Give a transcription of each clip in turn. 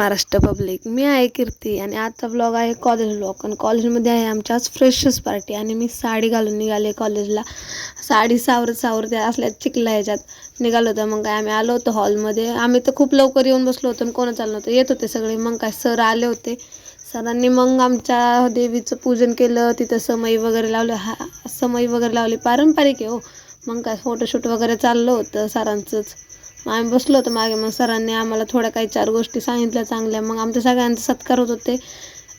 Maharashtra public. मी आहे कीर्ती आणि आजचा ब्लॉग आहे कॉलेज ब्लॉग. आणि कॉलेजमध्ये आहे आमच्या आज फ्रेशर्स पार्टी आणि मी साडी घालून निघाले कॉलेजला. साडी सावरत सावरत असल्या चिखला ह्याच्यात निघालो होतं. मग काय आम्ही आलो होतो हॉलमध्ये. आम्ही तर खूप लवकर येऊन बसलो होतो आणि कोण चाललं होतं, येत होते सगळे. मग काय सर आले होते. सरांनी मग आमच्या देवीचं पूजन केलं. तिथं समई वगैरे लावले. समई वगैरे लावली, पारंपरिक आहे हो. मग काय फोटोशूट वगैरे चाललं होतं सरांचंच. मग आम्ही बसलो होतो मागे. मग सरांनी आम्हाला थोड्या काही 4 गोष्टी सांगितल्या चांगल्या. मग आमच्या सगळ्यांचा सत्कार होत होते.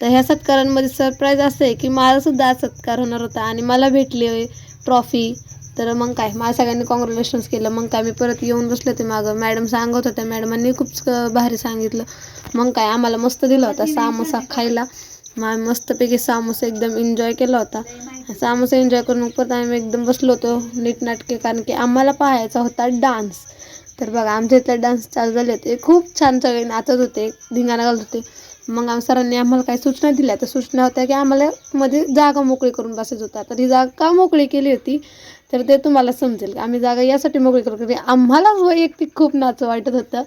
तर ह्या सत्कारांमध्ये सरप्राईज असं आहे की मलासुद्धा आज सत्कार होणार होता आणि मला भेटली ट्रॉफी. तर मग काय मला सगळ्यांनी कॉंग्रॅच्युलेशन्स केलं. मग काय मी परत येऊन बसले होते मागं. मॅडम सांगत होत्या, मॅडमांनी खूप भारी सांगितलं. मग काय आम्हाला मस्त दिला होता सामोसा खायला. मग आम्ही मस्तपैकी सामोसा एकदम एन्जॉय केला होता. सामोसा एन्जॉय करून परत आम्ही एकदम बसलो होतो नीटनाटके, कारण की आम्हाला पाहायचा होता डान्स. तर बघा आमच्या इथले डान्स चालू झाले होते. खूप छान सगळे नाचत होते, धिंगाणा घालत होते. मग सरांनी आम्हाला काही सूचना दिल्या. तर सूचना होत्या की आम्हाला मध्ये जागा मोकळी करून बसायचं होतं. तर ही जागा का मोकळी केली होती तर ते तुम्हाला समजेल. आम्ही जागा यासाठी मोकळी करू की आम्हाला वैयक्तिक खूप नाचं वाटत होतं.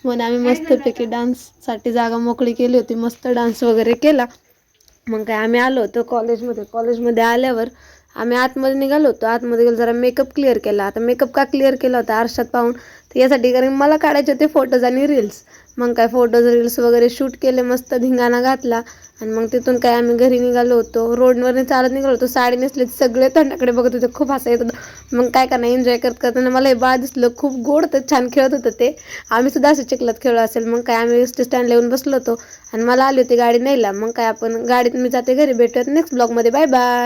म्हणून आम्ही मस्तपैकी डान्ससाठी जागा मोकळी केली होती. मस्त डान्स वगैरे केला. मग काय आम्ही आलो होतो कॉलेजमध्ये आल्यावर आम्ही आतमध्ये निघालो होतो. आतमध्ये गेलो, जरा मेकअप क्लिअर केला. आता मेकअप का क्लिअर केला होता आरशात पाहून, तर यासाठी कारण मला काढायचे होते फोटोज आणि रील्स. मग काय फोटोज रील्स वगैरे शूट केले, मस्त धिंगाणा घातला. आणि मग तिथून काय आम्ही घरी निघालो होतो. रोडवरने चालत निघालो होतो. साडी नेसले, सगळे तोंडाकडे बघत होते, खूप हसा येत होतं. मग काय करणार, एन्जॉय करताना मला हे बाळ दिसलं, खूप गोड तर छान खेळत होतं ते. आम्ही सुद्धा असं चिखलात खेळलो असेल. मग काय आम्ही स्टँडला येऊन बसलो होतो आणि मला आली होती गाडी न्यायला. मग काय आपण गाडीत मी जाते घरी. भेटूयात नेक्स्ट ब्लॉगमध्ये. Bye bye.